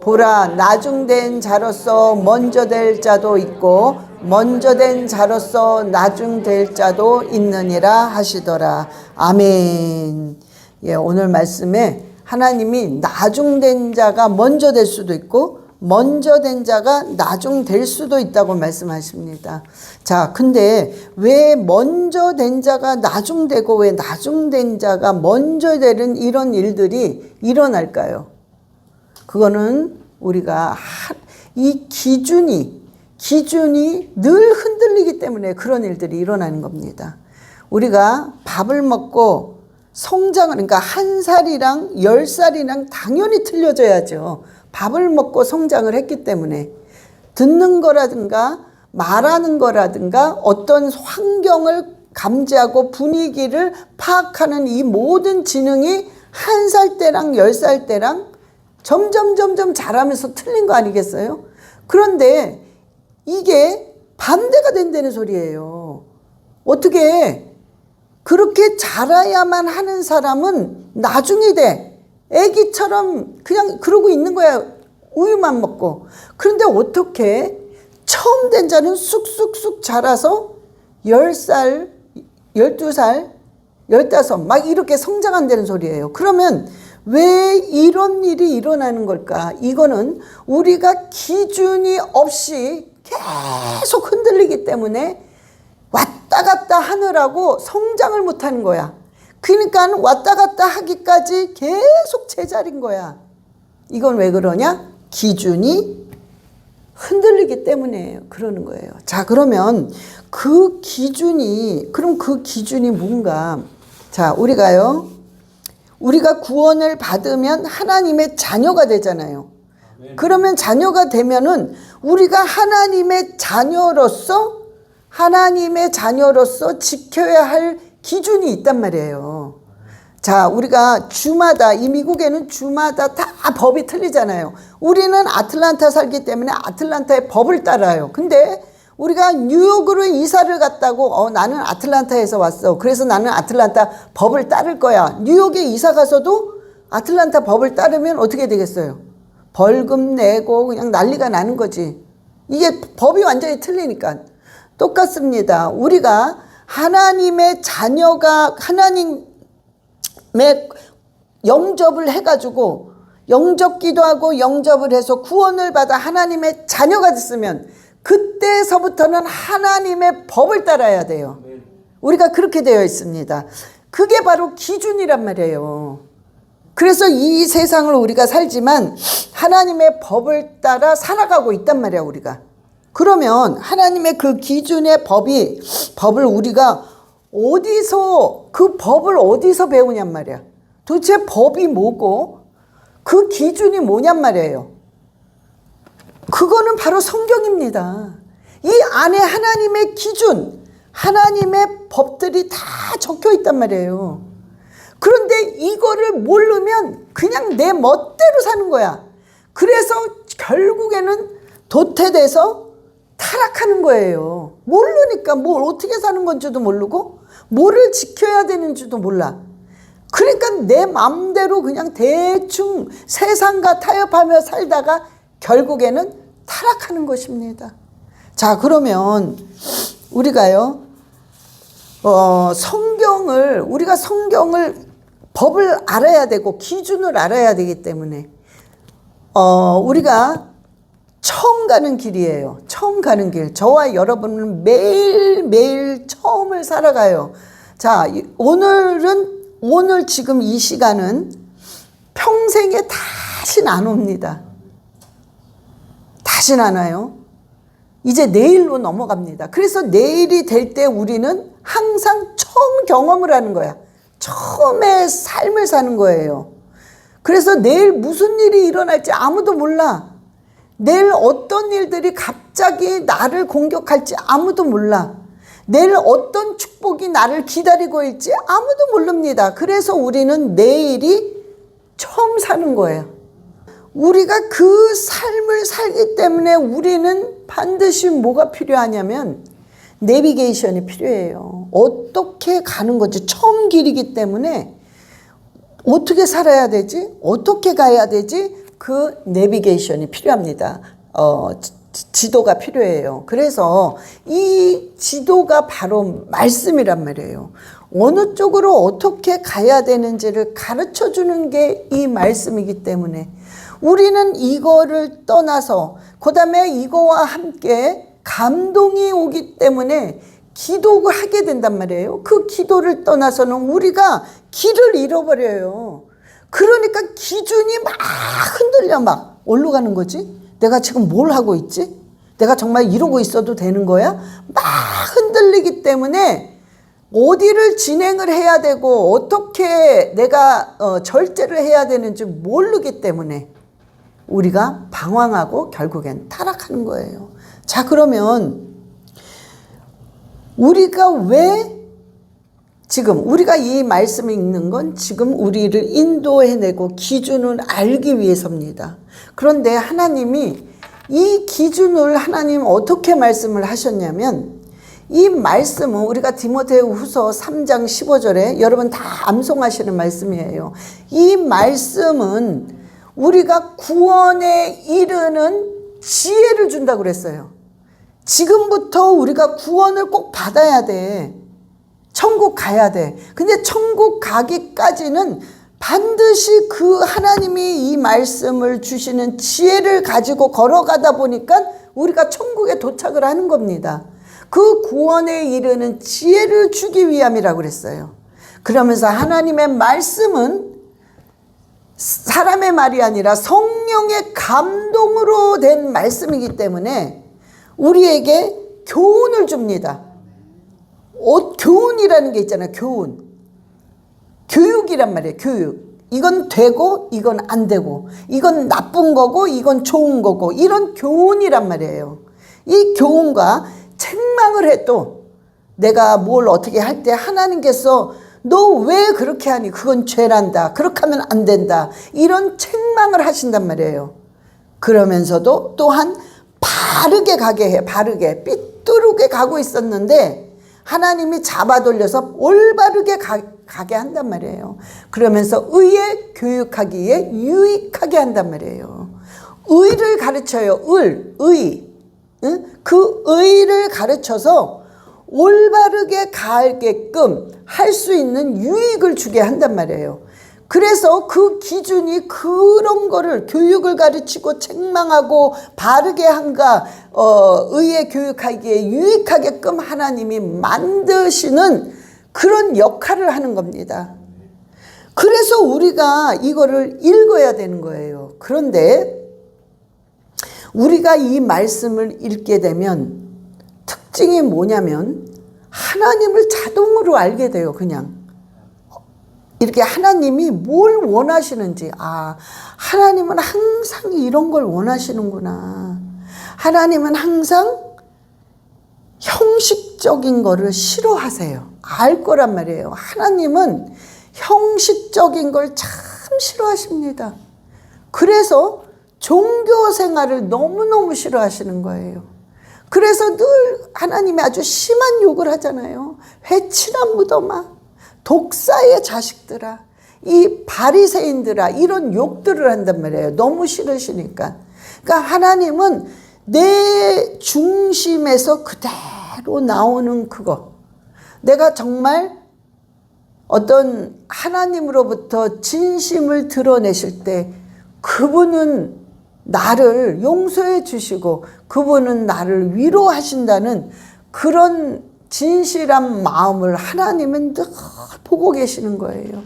보라, 나중된 자로서 먼저 될 자도 있고 먼저 된 자로서 나중될 자도 있느니라 하시더라. 아멘. 예, 오늘 말씀에 하나님이 나중된 자가 먼저 될 수도 있고 먼저 된 자가 나중될 수도 있다고 말씀하십니다. 자, 근데 왜 먼저 된 자가 나중되고 왜 나중된 자가 먼저 되는 이런 일들이 일어날까요? 그거는 우리가 이 기준이 늘 흔들리기 때문에 그런 일들이 일어나는 겁니다. 우리가 밥을 먹고 성장을, 그러니까 1살이랑 10살이랑 당연히 틀려져야죠. 밥을 먹고 성장을 했기 때문에 듣는 거라든가 말하는 거라든가 어떤 환경을 감지하고 분위기를 파악하는 이 모든 지능이 1살 때랑 10살 때랑 점점 자라면서 틀린 거 아니겠어요? 그런데 이게 반대가 된다는 소리예요. 어떻게 그렇게 자라야만 하는 사람은 나중에 돼. 애기처럼 그냥 그러고 있는 거야. 우유만 먹고. 그런데 어떻게 처음 된 자는 쑥쑥쑥 자라서 10살, 12살, 15 막 이렇게 성장한다는 소리예요. 그러면 왜 이런 일이 일어나는 걸까? 이거는 우리가 기준이 없이 계속 흔들리기 때문에 왔다 갔다 하느라고 성장을 못하는 거야. 그러니까 왔다 갔다 하기까지 계속 제자리인 거야. 이건 왜 그러냐? 기준이 흔들리기 때문에 그러는 거예요. 자, 그러면 그 기준이 뭔가? 자, 우리가 구원을 받으면 하나님의 자녀가 되잖아요. 그러면 자녀가 되면은 우리가 하나님의 자녀로서 지켜야 할 기준이 있단 말이에요. 자, 우리가 주마다, 이 미국에는 주마다 다 법이 틀리잖아요. 우리는 아틀란타 살기 때문에 아틀란타의 법을 따라요. 근데 우리가 뉴욕으로 이사를 갔다고 나는 아틀란타에서 왔어. 그래서 나는 아틀란타 법을 따를 거야. 뉴욕에 이사 가서도 아틀란타 법을 따르면 어떻게 되겠어요? 벌금 내고 그냥 난리가 나는 거지. 이게 법이 완전히 틀리니까. 똑같습니다. 우리가 하나님의 자녀가 하나님의 영접을 해가지고 영접 기도하고 영접을 해서 구원을 받아 하나님의 자녀가 됐으면 그때서부터는 하나님의 법을 따라야 돼요. 우리가 그렇게 되어 있습니다. 그게 바로 기준이란 말이에요. 그래서 이 세상을 우리가 살지만 하나님의 법을 따라 살아가고 있단 말이야, 우리가. 그러면 하나님의 그 기준의 법을 우리가 그 법을 어디서 배우냔 말이야. 도대체 법이 뭐고 그 기준이 뭐냔 말이에요. 그거는 바로 성경입니다. 이 안에 하나님의 기준, 하나님의 법들이 다 적혀 있단 말이에요. 그런데 이거를 모르면 그냥 내 멋대로 사는 거야. 그래서 결국에는 도태돼서 타락하는 거예요. 모르니까 뭘 어떻게 사는 건지도 모르고 뭐를 지켜야 되는지도 몰라. 그러니까 내 마음대로 그냥 대충 세상과 타협하며 살다가 결국에는 타락하는 것입니다. 자, 그러면 우리가요, 우리가 성경을 법을 알아야 되고 기준을 알아야 되기 때문에 우리가 처음 가는 길이에요. 처음 가는 길. 저와 여러분은 매일매일 처음을 살아가요. 자, 오늘 지금 이 시간은 평생에 다시는 안 옵니다. 다시는 안 와요. 이제 내일로 넘어갑니다. 그래서 내일이 될 때 우리는 항상 처음 경험을 하는 거야. 처음에 삶을 사는 거예요. 그래서 내일 무슨 일이 일어날지 아무도 몰라. 내일 어떤 일들이 갑자기 나를 공격할지 아무도 몰라. 내일 어떤 축복이 나를 기다리고 있지 아무도 모릅니다. 그래서 우리는 내일이 처음 사는 거예요. 우리가 그 삶을 살기 때문에 우리는 반드시 뭐가 필요하냐면 내비게이션이 필요해요. 어떻게 가는 거지? 처음 길이기 때문에 어떻게 살아야 되지? 어떻게 가야 되지? 그 내비게이션이 필요합니다. 지도가 필요해요. 그래서 이 지도가 바로 말씀이란 말이에요. 어느 쪽으로 어떻게 가야 되는지를 가르쳐 주는 게 이 말씀이기 때문에 우리는 이거를 떠나서 그 다음에 이거와 함께 감동이 오기 때문에 기도를 하게 된단 말이에요. 그 기도를 떠나서는 우리가 길을 잃어버려요. 그러니까 기준이 막 흔들려 막 어디로 가는 거지? 내가 지금 뭘 하고 있지? 내가 정말 이러고 있어도 되는 거야? 막 흔들리기 때문에 어디를 진행을 해야 되고 어떻게 내가 절제를 해야 되는지 모르기 때문에 우리가 방황하고 결국엔 타락하는 거예요. 자, 그러면 우리가 왜 지금 우리가 이 말씀을 읽는 건 지금 우리를 인도해내고 기준을 알기 위해서입니다. 그런데 하나님이 이 기준을 하나님 어떻게 말씀을 하셨냐면 이 말씀은 우리가 디모데 후서 3장 15절에 여러분 다 암송하시는 말씀이에요. 이 말씀은 우리가 구원에 이르는 지혜를 준다고 그랬어요. 지금부터 우리가 구원을 꼭 받아야 돼. 천국 가야 돼. 근데 천국 가기까지는 반드시 그 하나님이 이 말씀을 주시는 지혜를 가지고 걸어가다 보니까 우리가 천국에 도착을 하는 겁니다. 그 구원에 이르는 지혜를 주기 위함이라고 그랬어요. 그러면서 하나님의 말씀은 사람의 말이 아니라 성령의 감동으로 된 말씀이기 때문에 우리에게 교훈을 줍니다. 교훈이라는 게 있잖아요. 교육이란 말이에요. 교육. 이건 되고 이건 안 되고 이건 나쁜 거고 이건 좋은 거고 이런 교훈이란 말이에요. 이 교훈과 책망을 해도 내가 뭘 어떻게 할 때 하나님께서 너 왜 그렇게 하니? 그건 죄란다. 그렇게 하면 안 된다. 이런 책망을 하신단 말이에요. 그러면서도 또한 바르게 가게 해. 바르게. 삐뚤게 가고 있었는데 하나님이 잡아 돌려서 올바르게 가게 한단 말이에요. 그러면서 의에 교육하기에 유익하게 한단 말이에요. 의를 가르쳐요. 의. 그 의를 가르쳐서 올바르게 가게끔 할 수 있는 유익을 주게 한단 말이에요. 그래서 그 기준이 그런 거를 교육을 가르치고 책망하고 바르게 한가 의에 교육하기에 유익하게끔 하나님이 만드시는 그런 역할을 하는 겁니다. 그래서 우리가 이거를 읽어야 되는 거예요. 그런데 우리가 이 말씀을 읽게 되면 특징이 뭐냐면 하나님을 자동으로 알게 돼요. 그냥 이렇게 하나님이 뭘 원하시는지, 하나님은 항상 이런 걸 원하시는구나. 하나님은 항상 형식적인 거를 싫어하세요. 알 거란 말이에요. 하나님은 형식적인 걸 참 싫어하십니다. 그래서 종교 생활을 너무너무 싫어하시는 거예요. 그래서 늘 하나님이 아주 심한 욕을 하잖아요. 회칠한 무덤아, 독사의 자식들아, 이 바리새인들아, 이런 욕들을 한단 말이에요. 너무 싫으시니까. 그러니까 하나님은 내 중심에서 그대로 나오는 그거. 내가 정말 어떤 하나님으로부터 진심을 드러내실 때 그분은 나를 용서해 주시고 그분은 나를 위로하신다는 그런 진실한 마음을 하나님은 늘 보고 계시는 거예요.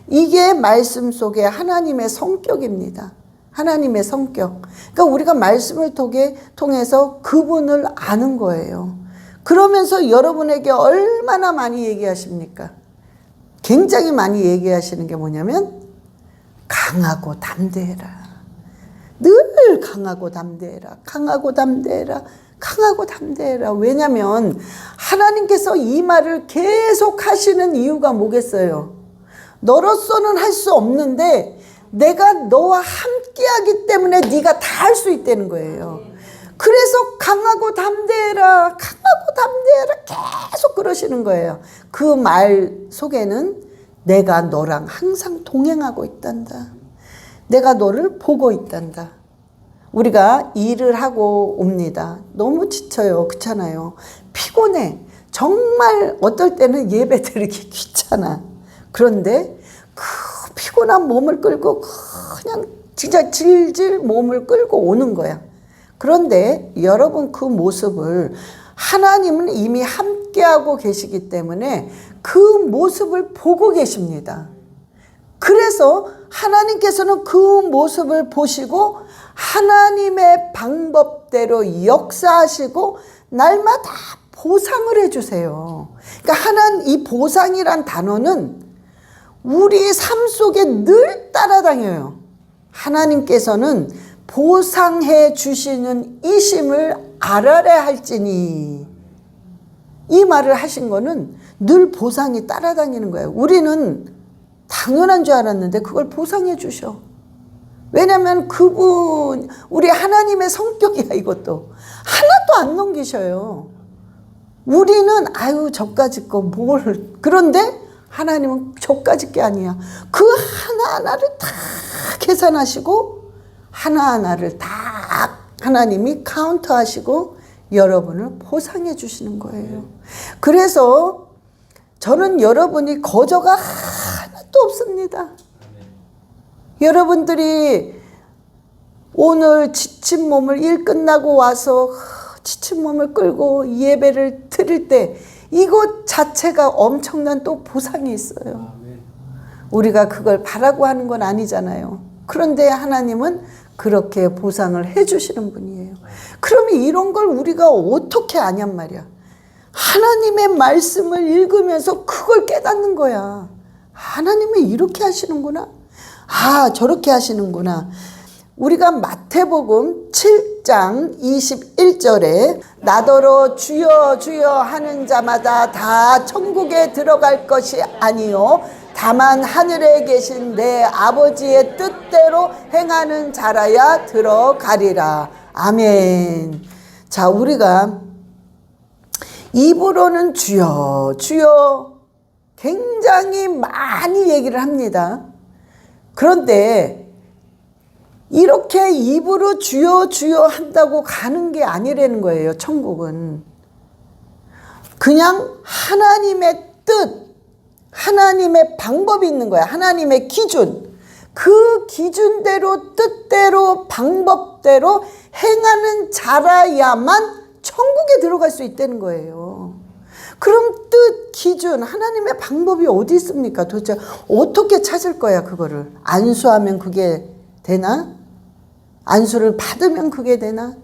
이게 말씀 속에 하나님의 성격입니다. 하나님의 성격. 그러니까 우리가 말씀을 통해서 그분을 아는 거예요. 그러면서 여러분에게 얼마나 많이 얘기하십니까? 굉장히 많이 얘기하시는 게 뭐냐면 강하고 담대해라. 늘 강하고 담대해라. 강하고 담대해라. 강하고 담대해라. 왜냐하면 하나님께서 이 말을 계속 하시는 이유가 뭐겠어요? 너로서는 할 수 없는데 내가 너와 함께하기 때문에 네가 다 할 수 있다는 거예요. 그래서 강하고 담대해라. 강하고 담대해라. 계속 그러시는 거예요. 그 말 속에는 내가 너랑 항상 동행하고 있단다. 내가 너를 보고 있단다. 우리가 일을 하고 옵니다. 너무 지쳐요. 그렇잖아요. 피곤해. 정말 어떨 때는 예배 드리기 귀찮아. 그런데 그 피곤한 몸을 끌고 그냥 진짜 질질 몸을 끌고 오는 거야. 그런데 여러분 그 모습을 하나님은 이미 함께하고 계시기 때문에 그 모습을 보고 계십니다. 그래서 하나님께서는 그 모습을 보시고 하나님의 방법대로 역사하시고 날마다 보상을 해주세요. 그러니까 이 보상이란 단어는 우리 삶 속에 늘 따라다녀요. 하나님께서는 보상해 주시는 이심을 알아야 할지니, 이 말을 하신 거는 늘 보상이 따라다니는 거예요. 우리는 당연한 줄 알았는데 그걸 보상해 주셔. 왜냐하면 그분, 우리 하나님의 성격이야. 이것도 하나도 안 넘기셔요. 우리는 아유 저까지 거 뭘, 그런데 하나님은 저까지 게 아니야. 그 하나하나를 다 계산하시고 하나하나를 다 하나님이 카운트하시고 여러분을 보상해 주시는 거예요. 그래서 저는 여러분이 거저가 하나도 없습니다. 여러분들이 오늘 지친 몸을 일 끝나고 와서 지친 몸을 끌고 예배를 드릴 때 이것 자체가 엄청난 또 보상이 있어요. 우리가 그걸 바라고 하는 건 아니잖아요. 그런데 하나님은 그렇게 보상을 해주시는 분이에요. 그러면 이런 걸 우리가 어떻게 아냔 말이야. 하나님의 말씀을 읽으면서 그걸 깨닫는 거야. 하나님은 이렇게 하시는구나. 아, 저렇게 하시는구나. 우리가 마태복음 7장 21절에 나더러 주여 주여 하는 자마다 다 천국에 들어갈 것이 아니요 다만 하늘에 계신 내 아버지의 뜻대로 행하는 자라야 들어가리라. 아멘. 자, 우리가 입으로는 주여 주여 굉장히 많이 얘기를 합니다. 그런데 이렇게 입으로 주여 주여 한다고 가는 게 아니라는 거예요. 천국은 그냥 하나님의 뜻, 하나님의 방법이 있는 거야. 하나님의 기준, 그 기준대로 뜻대로 방법대로 행하는 자라야만 천국에 들어갈 수 있다는 거예요. 그럼 뜻, 기준, 하나님의 방법이 어디 있습니까? 도대체 어떻게 찾을 거야? 그거를 안수하면 그게 되나? 안수를 받으면 그게 되나?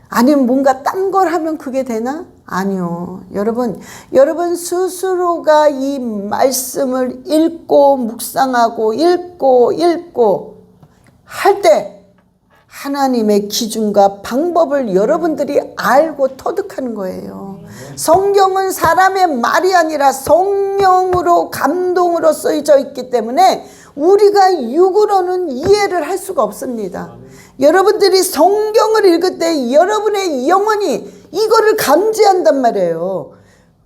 아니면 뭔가 딴 걸 하면 그게 되나? 아니요. 여러분 스스로가 이 말씀을 읽고 묵상하고 읽고 할 때 하나님의 기준과 방법을 여러분들이 알고 터득하는 거예요. 성경은 사람의 말이 아니라 성령으로 감동으로 쓰여져 있기 때문에 우리가 육으로는 이해를 할 수가 없습니다. 여러분들이 성경을 읽을 때 여러분의 영혼이 이거를 감지한단 말이에요.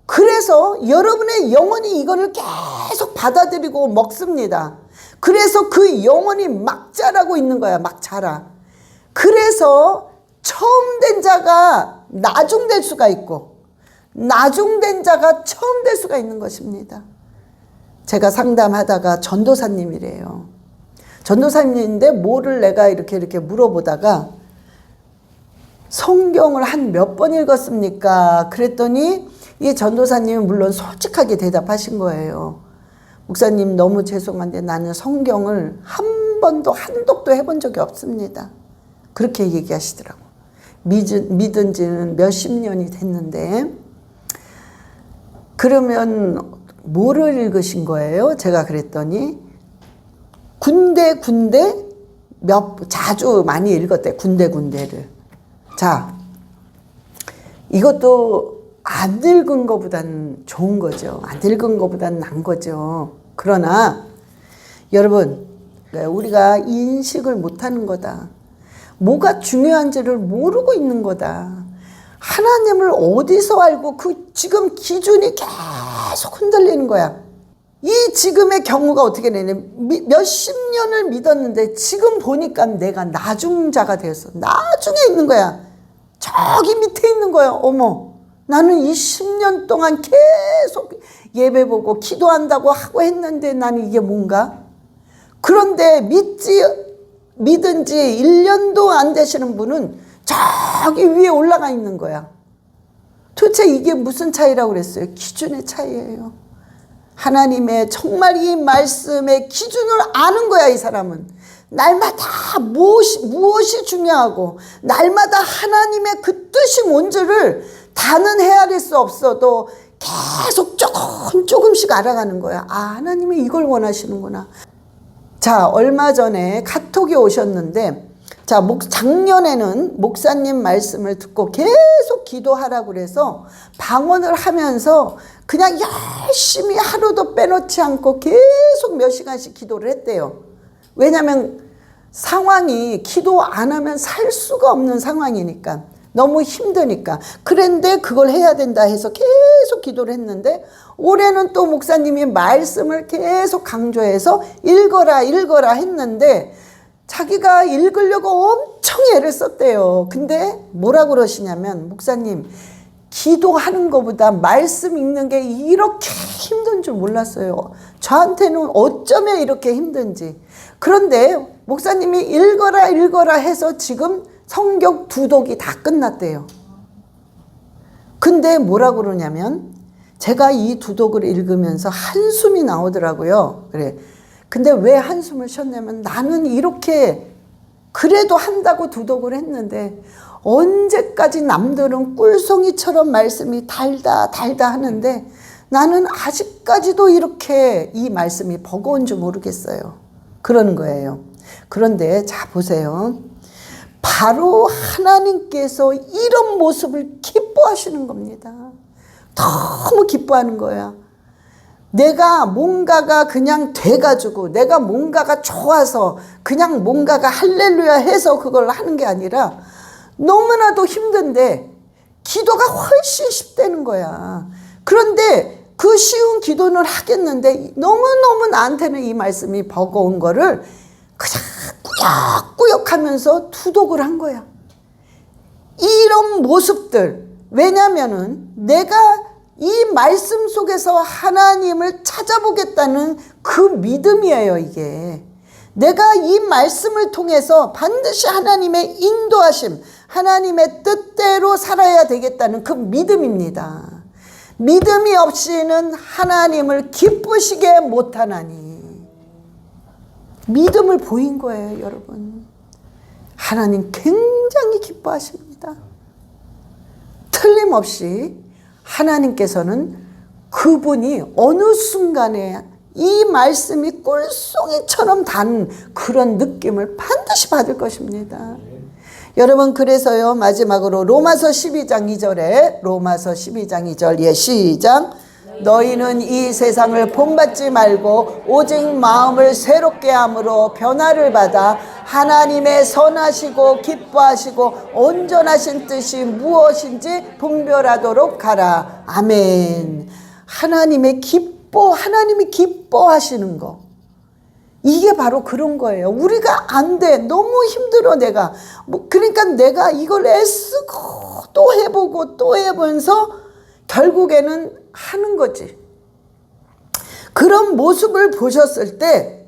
그래서 여러분의 영혼이 이거를 계속 받아들이고 먹습니다. 그래서 그 영혼이 막 자라고 있는 거야. 막 자라. 그래서 처음 된 자가 나중될 수가 있고 나중된 자가 처음 될 수가 있는 것입니다. 제가 상담하다가 전도사님이래요. 전도사님인데 뭐를 내가 이렇게 물어보다가 성경을 한 몇 번 읽었습니까? 그랬더니 이 전도사님은 물론 솔직하게 대답하신 거예요. 목사님 너무 죄송한데 나는 성경을 한 번도 한 독도 해본 적이 없습니다. 그렇게 얘기하시더라고. 믿은 지는 몇십 년이 됐는데 그러면 뭐를 읽으신 거예요? 제가 그랬더니 군데 자주 많이 읽었대. 군데를. 자, 이것도 안 읽은 것보단 좋은 거죠. 안 읽은 것보단 난 거죠. 그러나 여러분, 우리가 인식을 못하는 거다. 뭐가 중요한지를 모르고 있는 거다. 하나님을 어디서 알고 그 지금 기준이 계속 흔들리는 거야. 이 지금의 경우가 어떻게 되냐면 몇십 년을 믿었는데 지금 보니까 내가 나중자가 되었어. 나중에 있는 거야. 저기 밑에 있는 거야. 어머, 나는 이 10년 동안 계속 예배 보고 기도한다고 하고 했는데 나는 이게 뭔가? 그런데 믿은 지 1년도 안 되시는 분은 저기 위에 올라가 있는 거야. 도대체 이게 무슨 차이라고 그랬어요? 기준의 차이예요. 하나님의 정말 이 말씀의 기준을 아는 거야, 이 사람은. 날마다 무엇이 중요하고 날마다 하나님의 그 뜻이 뭔지를 다는 헤아릴 수 없어도 계속 조금씩 알아가는 거야. 아, 하나님이 이걸 원하시는구나. 자, 얼마 전에 카톡이 오셨는데, 자, 작년에는 목사님 말씀을 듣고 계속 기도하라고 그래서 방언을 하면서 그냥 열심히 하루도 빼놓지 않고 계속 몇 시간씩 기도를 했대요. 왜냐하면 상황이 기도 안 하면 살 수가 없는 상황이니까, 너무 힘드니까. 그런데 그걸 해야 된다 해서 계속 기도를 했는데, 올해는 또 목사님이 말씀을 계속 강조해서 읽어라 했는데 자기가 읽으려고 엄청 애를 썼대요. 근데 뭐라고 그러시냐면, 목사님, 기도하는 것보다 말씀 읽는 게 이렇게 힘든 줄 몰랐어요. 저한테는 어쩌면 이렇게 힘든지. 그런데 목사님이 읽어라 해서 지금 성경 2독이 다 끝났대요. 근데 뭐라고 그러냐면, 제가 이 2독을 읽으면서 한숨이 나오더라고요. 그래. 근데 왜 한숨을 쉬었냐면, 나는 이렇게 그래도 한다고 2독을 했는데 언제까지 남들은 꿀송이처럼 말씀이 달다 하는데 나는 아직까지도 이렇게 이 말씀이 버거운 줄 모르겠어요. 그러는 거예요. 그런데 자, 보세요. 바로 하나님께서 이런 모습을 기뻐하시는 겁니다. 너무 기뻐하는 거야. 내가 뭔가가 그냥 돼가지고, 내가 뭔가가 좋아서 그냥 뭔가가 할렐루야 해서 그걸 하는 게 아니라 너무나도 힘든데 기도가 훨씬 쉽다는 거야. 그런데 그 쉬운 기도는 하겠는데 너무너무 나한테는 이 말씀이 버거운 거를 그냥 꾸역꾸역 하면서 2독을 한 거야. 이런 모습들, 왜냐면은 내가 이 말씀 속에서 하나님을 찾아보겠다는 그 믿음이에요, 이게. 내가 이 말씀을 통해서 반드시 하나님의 인도하심, 하나님의 뜻대로 살아야 되겠다는 그 믿음입니다. 믿음이 없이는 하나님을 기쁘시게 못하나니. 믿음을 보인 거예요, 여러분. 하나님 굉장히 기뻐하십니다. 틀림없이 하나님께서는 그분이 어느 순간에 이 말씀이 꿀송이처럼 단 그런 느낌을 반드시 받을 것입니다. 여러분, 그래서요, 마지막으로 로마서 12장 2절에, 로마서 12장 2절, 예, 시작. 너희는 이 세상을 본받지 말고 오직 마음을 새롭게 함으로 변화를 받아 하나님의 선하시고 기뻐하시고 온전하신 뜻이 무엇인지 분별하도록 하라. 아멘. 하나님이 기뻐하시는 거. 이게 바로 그런 거예요. 우리가 안 돼. 너무 힘들어, 내가. 그러니까 내가 이걸 애쓰고 또 해보고 또 해보면서 결국에는 하는 거지. 그런 모습을 보셨을 때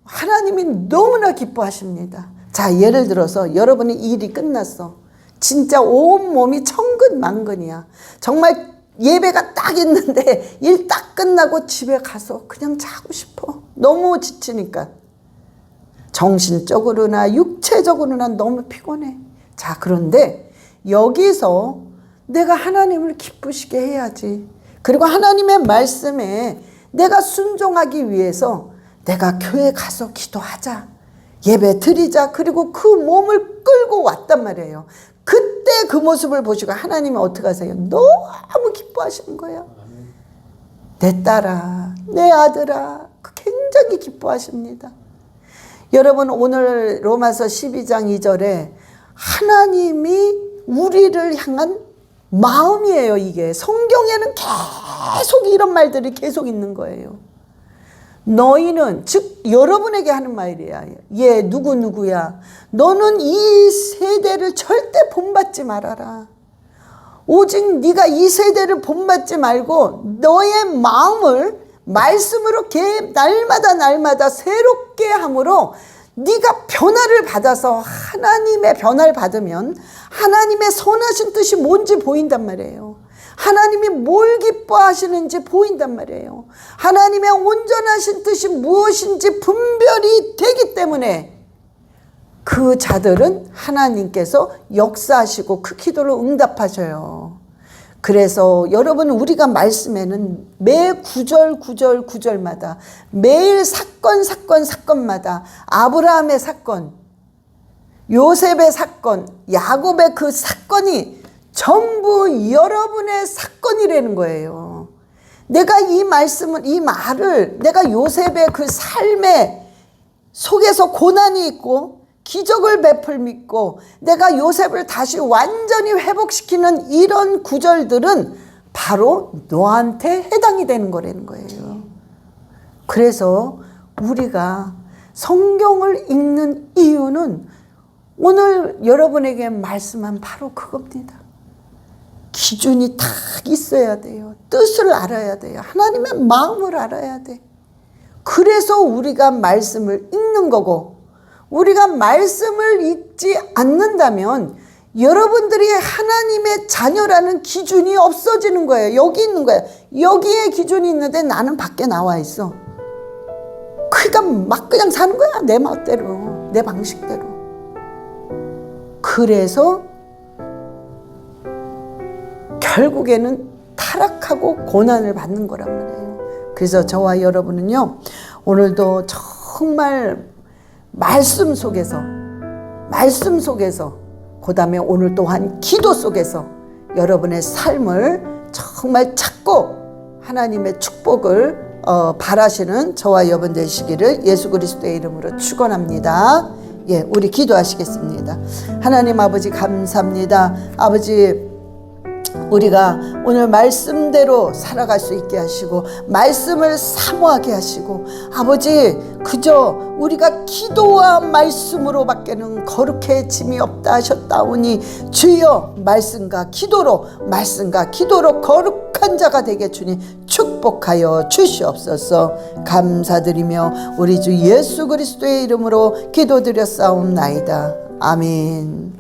하나님이 너무나 기뻐하십니다. 자, 예를 들어서 여러분의 일이 끝났어. 진짜 온몸이 천근만근이야. 정말 예배가 딱 있는데 일 딱 끝나고 집에 가서 그냥 자고 싶어. 너무 지치니까. 정신적으로나 육체적으로나 너무 피곤해. 자, 그런데 여기서 내가 하나님을 기쁘시게 해야지. 그리고 하나님의 말씀에 내가 순종하기 위해서 내가 교회 가서 기도하자. 예배 드리자. 그리고 그 몸을 끌고 왔단 말이에요. 그때 그 모습을 보시고 하나님이 어떻게 하세요? 너무 기뻐하시는 거예요. 내 딸아, 내 아들아, 굉장히 기뻐하십니다. 여러분, 오늘 로마서 12장 2절에 하나님이 우리를 향한 마음이에요, 이게. 성경에는 계속 이런 말들이 계속 있는 거예요. 너희는, 즉 여러분에게 하는 말이야. 얘 누구누구야, 너는 이 세대를 절대 본받지 말아라. 오직 네가 이 세대를 본받지 말고 너의 마음을 말씀으로 날마다 새롭게 함으로 네가 변화를 받아서, 하나님의 변화를 받으면 하나님의 선하신 뜻이 뭔지 보인단 말이에요. 하나님이 뭘 기뻐하시는지 보인단 말이에요. 하나님의 온전하신 뜻이 무엇인지 분별이 되기 때문에 그 자들은 하나님께서 역사하시고 그 기도를 응답하셔요. 그래서 여러분, 우리가 말씀에는 매 구절마다, 매일 사건마다 아브라함의 사건, 요셉의 사건, 야곱의 그 사건이 전부 여러분의 사건이라는 거예요. 내가 이 말을 내가 요셉의 그 삶의 속에서 고난이 있고 기적을 베풀 믿고 내가 요셉을 다시 완전히 회복시키는 이런 구절들은 바로 너한테 해당이 되는 거라는 거예요. 그래서 우리가 성경을 읽는 이유는 오늘 여러분에게 말씀한 바로 그겁니다. 기준이 딱 있어야 돼요. 뜻을 알아야 돼요. 하나님의 마음을 알아야 돼. 그래서 우리가 말씀을 읽는 거고, 우리가 말씀을 읽지 않는다면 여러분들이 하나님의 자녀라는 기준이 없어지는 거예요. 여기 있는 거예요. 여기에 기준이 있는데 나는 밖에 나와 있어. 그러니까 막 그냥 사는 거야. 내 멋대로, 내 방식대로. 그래서 결국에는 타락하고 고난을 받는 거란 말이에요. 그래서 저와 여러분은요, 오늘도 정말 말씀 속에서, 그 다음에 오늘 또한 기도 속에서 여러분의 삶을 정말 찾고 하나님의 축복을 바라시는 저와 여러분 되시기를 예수 그리스도의 이름으로 축원합니다. 예, 우리 기도하시겠습니다. 하나님 아버지 감사합니다. 아버지, 우리가 오늘 말씀대로 살아갈 수 있게 하시고 말씀을 사모하게 하시고, 아버지, 그저 우리가 기도와 말씀으로 밖에는 거룩해짐이 없다 하셨다오니 주여 말씀과 기도로 거룩한 자가 되게 주님 축복하여 주시옵소서. 감사드리며 우리 주 예수 그리스도의 이름으로 기도드렸사옵나이다. 아멘.